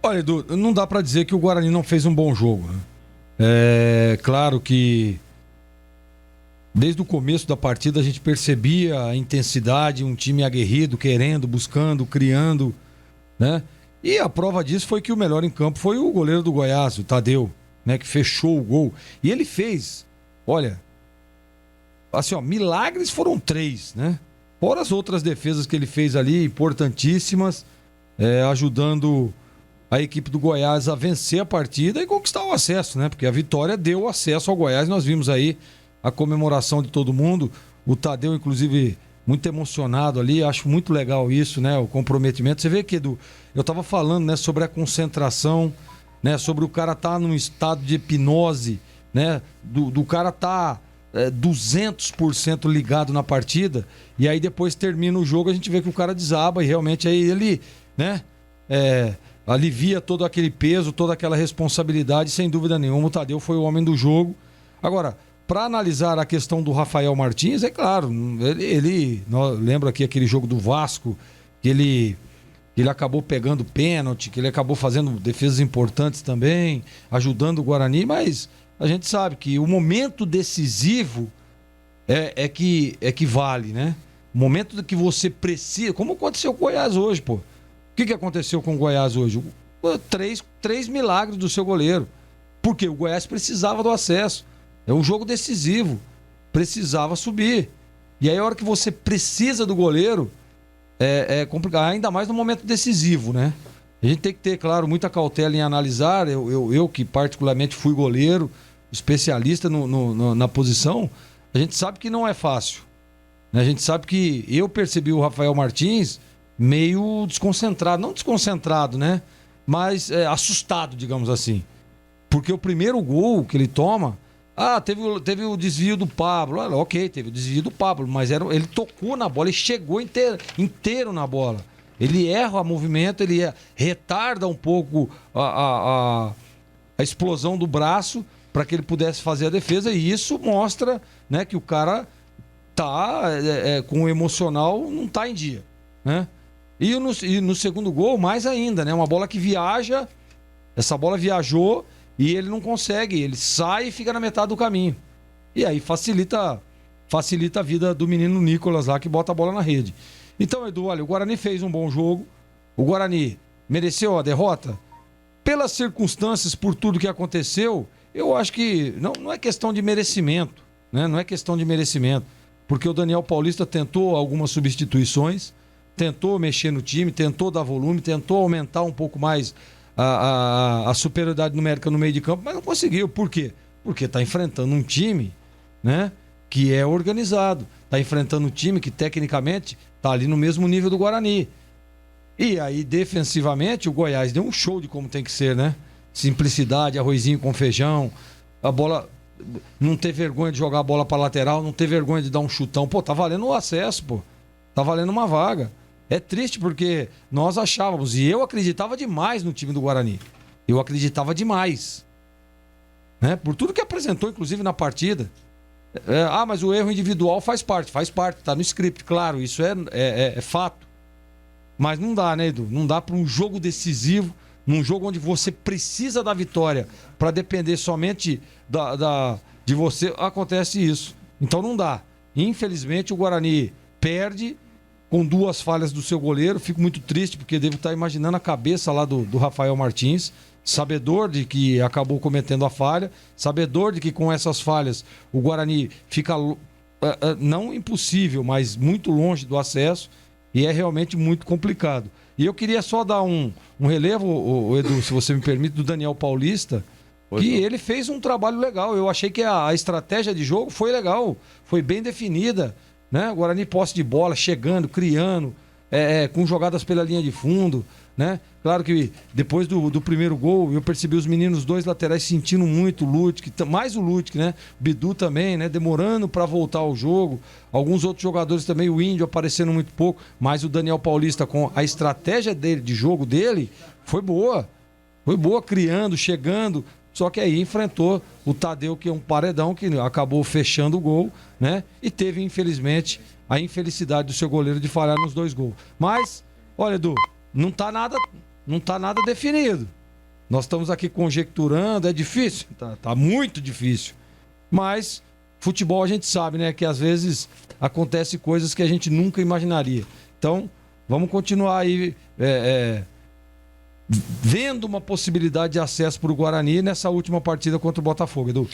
Olha, Edu, não dá para dizer que o Guarani não fez um bom jogo, né? É claro que desde o começo da partida a gente percebia a intensidade, um time aguerrido, querendo, buscando, criando, né? E a prova disso foi que o melhor em campo foi o goleiro do Goiás, o Tadeu, né? Que fechou o gol. E ele fez, olha, assim, ó, milagres foram 3, né? Fora as outras defesas que ele fez ali, importantíssimas, ajudando a equipe do Goiás a vencer a partida e conquistar o acesso, né? Porque a vitória deu acesso ao Goiás. Nós vimos aí a comemoração de todo mundo. O Tadeu, inclusive, muito emocionado ali. Acho muito legal isso, né? O comprometimento. Você vê que, Edu, eu estava falando, né, sobre a concentração, né? Sobre o cara estar num estado de hipnose, né? Do cara estar 200% ligado na partida. E aí depois termina o jogo, a gente vê que o cara desaba e realmente aí ele, né? Alivia todo aquele peso, toda aquela responsabilidade, sem dúvida nenhuma. O Tadeu foi o homem do jogo. Agora, para analisar a questão do Rafael Martins, é claro, lembra aqui aquele jogo do Vasco, que ele acabou pegando pênalti, que ele acabou fazendo defesas importantes também, ajudando o Guarani, mas a gente sabe que o momento decisivo é que vale, né? O momento que você precisa, como aconteceu com o Goiás hoje, pô. O que aconteceu com o Goiás hoje? Três milagres do seu goleiro. Porque o Goiás precisava do acesso. É um jogo decisivo. Precisava subir. E aí a hora que você precisa do goleiro, é complicado. Ainda mais no momento decisivo, né? A gente tem que ter, claro, muita cautela em analisar. Eu que particularmente fui goleiro, especialista na posição, a gente sabe que não é fácil. A gente sabe que eu percebi o Rafael Martins meio desconcentrado, não desconcentrado, né? Mas assustado, digamos assim. Porque o primeiro gol que ele toma, teve o desvio do Pablo. Ok, teve o desvio do Pablo, mas ele tocou na bola, ele chegou inteiro na bola. Ele erra o movimento, ele retarda um pouco a explosão do braço para que ele pudesse fazer a defesa, e isso mostra, né, que o cara tá com o emocional, não tá em dia, né? E no segundo gol, mais ainda, né? Uma bola que viaja, essa bola viajou e ele não consegue, ele sai e fica na metade do caminho. E aí facilita a vida do menino Nicolas lá, que bota a bola na rede. Então, Edu, olha, o Guarani fez um bom jogo, o Guarani mereceu a derrota? Pelas circunstâncias, por tudo que aconteceu, eu acho que não é questão de merecimento, né? Não é questão de merecimento, porque o Daniel Paulista tentou algumas substituições, tentou mexer no time, tentou dar volume, tentou aumentar um pouco mais a superioridade numérica no meio de campo, mas não conseguiu. Por quê? Porque está enfrentando um time, né, que é organizado, está enfrentando um time que tecnicamente está ali no mesmo nível do Guarani. E aí, defensivamente, o Goiás deu um show de como tem que ser, né? Simplicidade, arrozinho com feijão, a bola... Não ter vergonha de jogar a bola para lateral, não ter vergonha de dar um chutão. Pô, tá valendo o acesso, pô. Tá valendo uma vaga. É triste porque nós achávamos, e eu acreditava demais no time do Guarani. Eu acreditava demais, né? Por tudo que apresentou, inclusive, na partida. Mas o erro individual faz parte, tá no script, claro, isso é fato. Mas não dá, né, Edu? Não dá para um jogo decisivo, num jogo onde você precisa da vitória para depender somente de você, acontece isso. Então não dá. Infelizmente o Guarani perde com 2 falhas do seu goleiro. Fico muito triste porque devo estar imaginando a cabeça lá do Rafael Martins, sabedor de que acabou cometendo a falha, sabedor de que com essas falhas o Guarani fica não impossível, mas muito longe do acesso, e é realmente muito complicado. E eu queria só dar um relevo, Edu, se você me permite, do Daniel Paulista, que ele fez um trabalho legal. Eu achei que a estratégia de jogo foi legal, foi bem definida, né? O Guarani posse de bola, chegando, criando, com jogadas pela linha de fundo, né? Claro que depois do primeiro gol eu percebi os meninos 2 laterais sentindo muito o Lutic, mais o Lutic, né? O Bidu também, né? Demorando para voltar ao jogo. Alguns outros jogadores também, o Índio aparecendo muito pouco, mas o Daniel Paulista, com a estratégia de jogo dele, foi boa. Foi boa, criando, chegando. Só que aí enfrentou o Tadeu, que é um paredão, que acabou fechando o gol, né? E teve, infelizmente, a infelicidade do seu goleiro de falhar nos 2 gols. Mas, olha, Edu, não tá nada não está nada definido. Nós estamos aqui conjecturando, é difícil, tá muito difícil. Mas futebol a gente sabe, né, que às vezes acontece coisas que a gente nunca imaginaria. Então, vamos continuar aí vendo uma possibilidade de acesso para o Guarani nessa última partida contra o Botafogo, Edu.